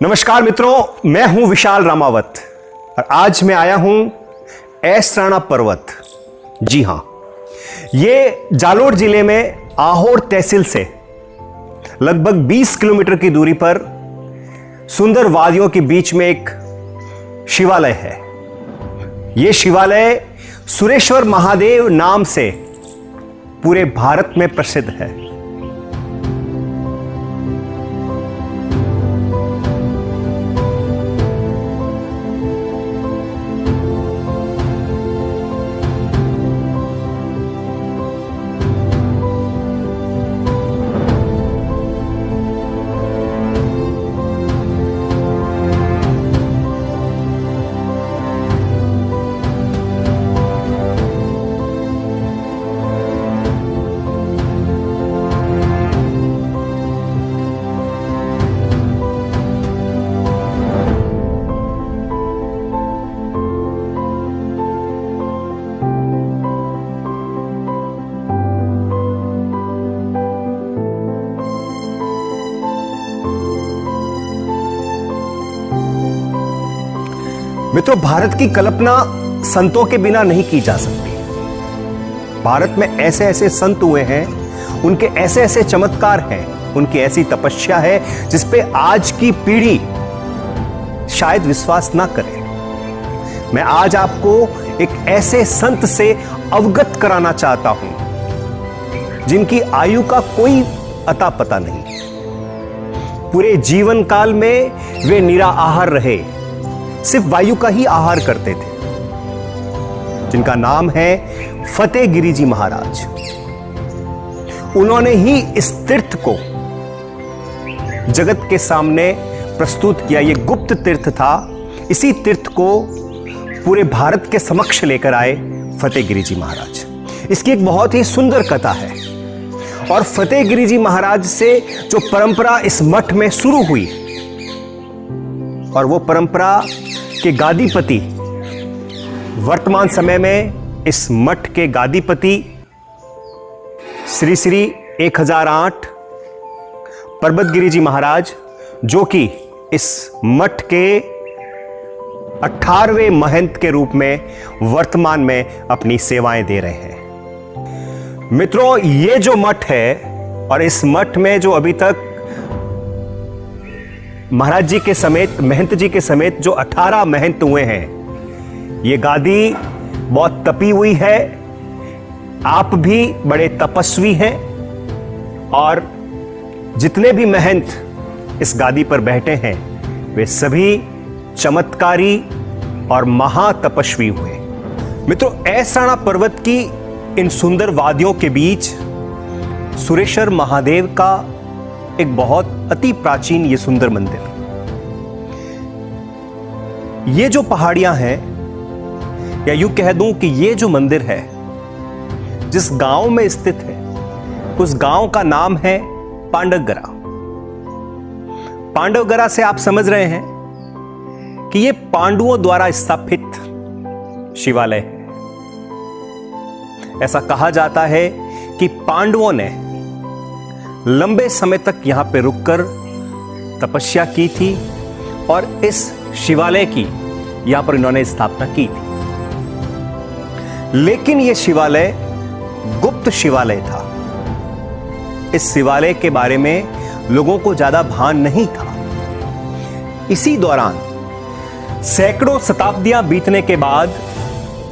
नमस्कार मित्रों, मैं हूं विशाल रामावत और आज मैं आया हूं ऐसराणा पर्वत। जी हां, ये जालोर जिले में आहोर तहसील से लगभग 20 किलोमीटर की दूरी पर सुंदर वादियों के बीच में एक शिवालय है। यह शिवालय सुरेश्वर महादेव नाम से पूरे भारत में प्रसिद्ध है। मित्रों, भारत की कल्पना संतों के बिना नहीं की जा सकती। भारत में ऐसे ऐसे संत हुए हैं, उनके ऐसे ऐसे चमत्कार हैं, उनकी ऐसी तपस्या है जिस पे आज की पीढ़ी शायद विश्वास ना करे। मैं आज आपको एक ऐसे संत से अवगत कराना चाहता हूं जिनकी आयु का कोई अता पता नहीं। पूरे जीवन काल में वे निराहार रहे, सिर्फ वायु का ही आहार करते थे, जिनका नाम है फतेहगिरी जी महाराज। उन्होंने ही इस तीर्थ को जगत के सामने प्रस्तुत किया। यह गुप्त तीर्थ था। इसी तीर्थ को पूरे भारत के समक्ष लेकर आए फतेहगिरी जी महाराज। इसकी एक बहुत ही सुंदर कथा है और फतेहगिरी जी महाराज से जो परंपरा इस मठ में शुरू हुई और वो परंपरा के गादीपति वर्तमान समय में इस मठ के गादीपति श्री श्री 1008 पर्वतगिरी जी महाराज, जो कि इस मठ के 18वें महंत के रूप में वर्तमान में अपनी सेवाएं दे रहे हैं। मित्रों, ये जो मठ है और इस मठ में जो अभी तक महाराज जी के समेत, महंत जी के समेत जो 18 महंत हुए हैं, ये गादी बहुत तपी हुई है। आप भी बड़े तपस्वी हैं और जितने भी महंत इस गादी पर बैठे हैं वे सभी चमत्कारी और महातपस्वी हुए। मित्रों, ऐसराणा पर्वत की इन सुंदर वादियों के बीच सुरेश्वर महादेव का एक बहुत अति प्राचीन ये सुंदर मंदिर। ये जो पहाड़ियां हैं, या यूं कह दूं कि ये जो मंदिर है जिस गांव में स्थित है, उस गांव का नाम है पांडवगरा। पांडवगरा से आप समझ रहे हैं कि ये पांडवों द्वारा स्थापित शिवालय है। ऐसा कहा जाता है कि पांडवों ने लंबे समय तक यहां पर रुककर तपस्या की थी और इस शिवालय की यहां पर इन्होंने स्थापना की थी। लेकिन यह शिवालय गुप्त शिवालय था। इस शिवालय के बारे में लोगों को ज्यादा भान नहीं था। इसी दौरान सैकड़ों शताब्दियां बीतने के बाद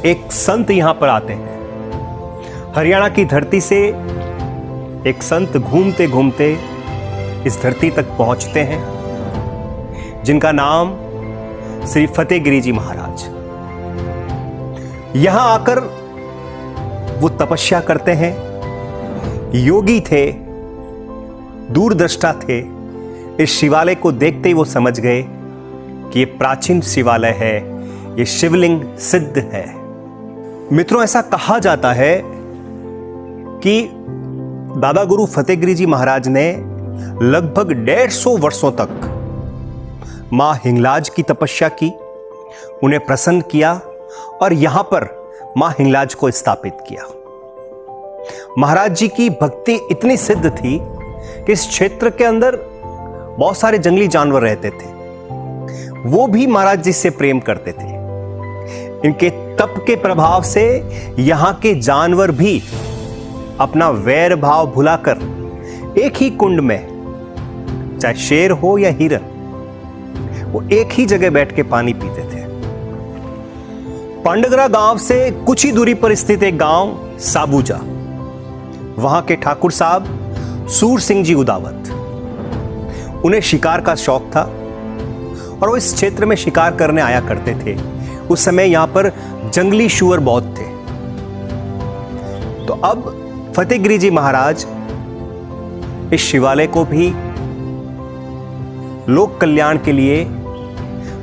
एक संत यहां पर आते हैं। हरियाणा की धरती से एक संत घूमते घूमते इस धरती तक पहुंचते हैं, जिनका नाम श्री फतेहगिरी जी महाराज। यहां आकर वो तपस्या करते हैं। योगी थे, दूरदृष्टा थे। इस शिवालय को देखते ही वो समझ गए कि ये प्राचीन शिवालय है, ये शिवलिंग सिद्ध है। मित्रों, ऐसा कहा जाता है कि दादा गुरु फतेहगिरी जी महाराज ने लगभग 150 वर्षों तक मां हिंगलाज की तपस्या की, उन्हें प्रसन्न किया और यहां पर मां हिंगलाज को स्थापित किया। महाराज जी की भक्ति इतनी सिद्ध थी कि इस क्षेत्र के अंदर बहुत सारे जंगली जानवर रहते थे। वो भी महाराज जी से प्रेम करते थे। इनके तप के प्रभाव से यहां के जानवर भी अपना वैर भाव भुलाकर एक ही कुंड में, चाहे शेर हो या हिरन, वो एक ही जगह बैठ के पानी पीते थे। पांडगरा गांव से कुछ ही दूरी पर स्थित एक गांव साबूजा, वहां के ठाकुर साहब सूर सिंह जी उदावत, उन्हें शिकार का शौक था और वो इस क्षेत्र में शिकार करने आया करते थे। उस समय यहां पर जंगली शुअर बहुत थे। तो अब फतेहगिरी जी महाराज इस शिवालय को भी लोक कल्याण के लिए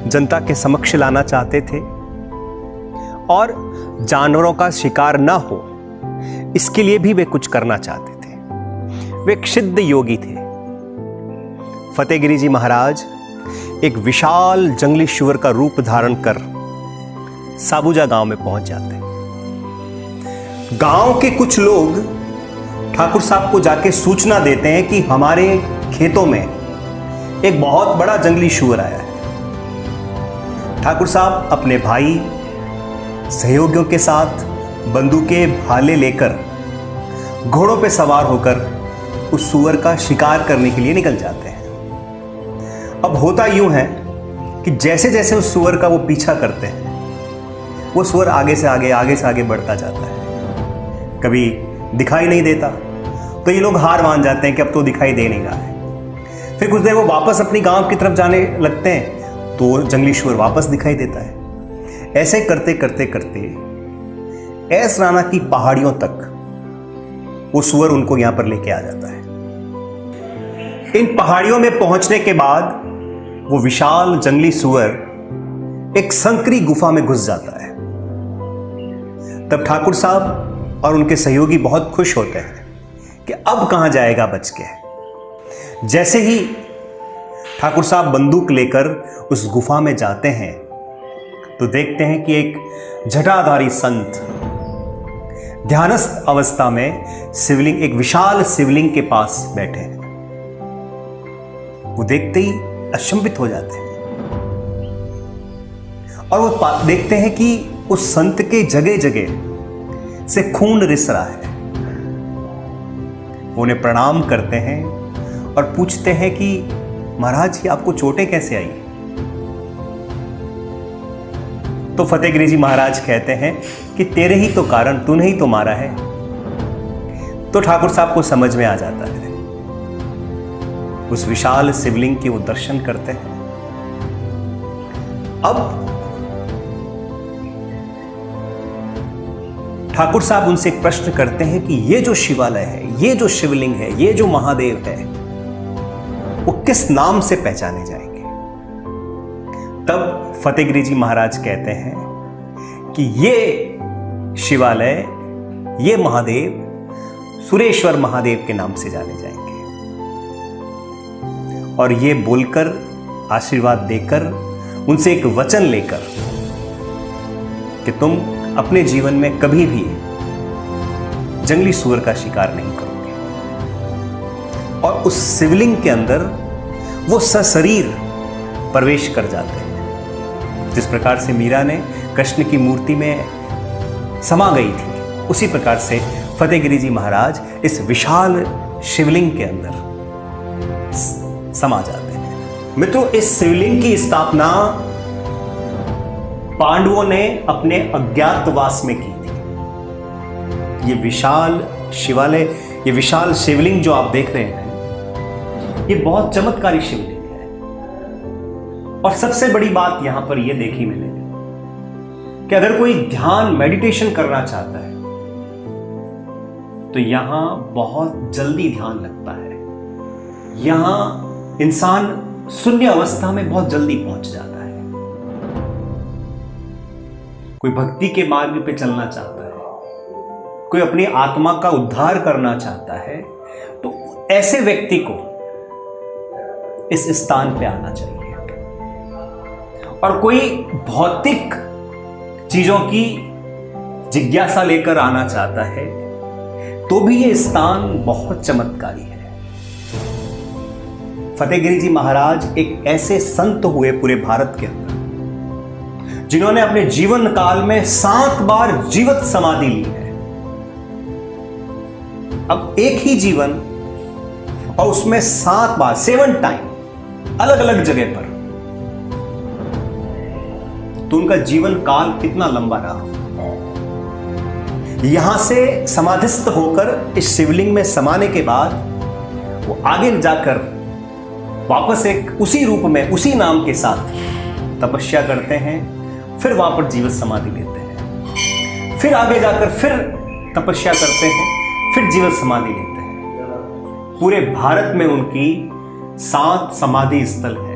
जनता के समक्ष लाना चाहते थे और जानवरों का शिकार ना हो, इसके लिए भी वे कुछ करना चाहते थे। वे एक सिद्ध योगी थे। फतेहगिरी जी महाराज एक विशाल जंगली शुअर का रूप धारण कर साबूजा गांव में पहुंच जाते हैं। गांव के कुछ लोग ठाकुर साहब को जाके सूचना देते हैं कि हमारे खेतों में एक बहुत बड़ा जंगली शुअर आया है। ठाकुर साहब अपने भाई सहयोगियों के साथ बंदूकें भाले लेकर घोड़ों पे सवार होकर उस सुअर का शिकार करने के लिए निकल जाते हैं। अब होता यूं है कि जैसे जैसे उस सुअर का वो पीछा करते हैं, वो सुअर आगे से आगे बढ़ता जाता है। कभी दिखाई नहीं देता तो ये लोग हार मान जाते हैं कि अब तो दिखाई दे नहीं रहा है। फिर कुछ देर वो वापस अपनी गांव की तरफ जाने लगते हैं तो जंगली शुअर वापस दिखाई देता है। ऐसे करते करते करते ऐस राना की पहाड़ियों तक वो सुअर उनको यहां पर लेके आ जाता है। इन पहाड़ियों में पहुंचने के बाद वो विशाल जंगली सुअर एक संकरी गुफा में घुस जाता है। तब ठाकुर साहब और उनके सहयोगी बहुत खुश होते हैं कि अब कहां जाएगा बच के। जैसे ही ठाकुर साहब बंदूक लेकर उस गुफा में जाते हैं तो देखते हैं कि एक जटाधारी संत ध्यानस्थ अवस्था में शिवलिंग, एक विशाल शिवलिंग के पास बैठे हैं। वो देखते ही अचंभित हो जाते हैं और वो देखते हैं कि उस संत के जगह जगह से खून रिस रहा है। वो उन्हें प्रणाम करते हैं और पूछते हैं कि महाराज जी आपको चोटें कैसे आई? तो फतेहगिरी जी महाराज कहते हैं कि तेरे ही तो कारण, तूने ही तो मारा है। तो ठाकुर साहब को समझ में आ जाता है। उस विशाल शिवलिंग के वो दर्शन करते हैं। अब ठाकुर साहब उनसे एक प्रश्न करते हैं कि ये जो शिवालय है, ये जो शिवलिंग है, ये जो महादेव है, वो किस नाम से पहचाने जाएंगे? तब फतेहगिरी जी महाराज कहते हैं कि ये शिवालय, ये महादेव सुरेश्वर महादेव के नाम से जाने जाएंगे। और ये बोलकर, आशीर्वाद देकर, उनसे एक वचन लेकर कि तुम अपने जीवन में कभी भी जंगली सूअर का शिकार नहीं करोगे। और उस शिवलिंग के अंदर वो सशरीर प्रवेश कर जाते हैं। जिस प्रकार से मीरा ने कृष्ण की मूर्ति में समा गई थी, उसी प्रकार से फतेहगिरी जी महाराज इस विशाल शिवलिंग के अंदर समा जाते हैं। मित्रों, इस शिवलिंग की स्थापना पांडवों ने अपने अज्ञातवास में की थी। ये विशाल शिवालय, ये विशाल शिवलिंग जो आप देख रहे हैं, ये बहुत चमत्कारी शिवलिंग है। और सबसे बड़ी बात यहां पर यह देखी मैंने कि अगर कोई ध्यान, मेडिटेशन करना चाहता है तो यहां बहुत जल्दी ध्यान लगता है। यहां इंसान शून्य अवस्था में बहुत जल्दी पहुंच जाता है। कोई भक्ति के मार्ग पे चलना चाहता है, कोई अपनी आत्मा का उद्धार करना चाहता है, तो ऐसे व्यक्ति को इस स्थान पे आना चाहिए। और कोई भौतिक चीजों की जिज्ञासा लेकर आना चाहता है तो भी ये स्थान बहुत चमत्कारी है। फतेहगिरी जी महाराज एक ऐसे संत हुए पूरे भारत के अंदर जिन्होंने अपने जीवन काल में 7 बार जीवित समाधि ली है। अब एक ही जीवन और उसमें 7 बार 7 टाइम अलग अलग जगह पर, तो उनका जीवन काल कितना लंबा रहा। यहां से समाधिस्थ होकर इस शिवलिंग में समाने के बाद वो आगे जाकर वापस एक उसी रूप में उसी नाम के साथ तपस्या करते हैं, फिर वहां पर जीवित समाधि लेते हैं, फिर आगे जाकर फिर तपस्या करते हैं, फिर जीवित समाधि लेते हैं। पूरे भारत में उनकी 7 समाधि स्थल है।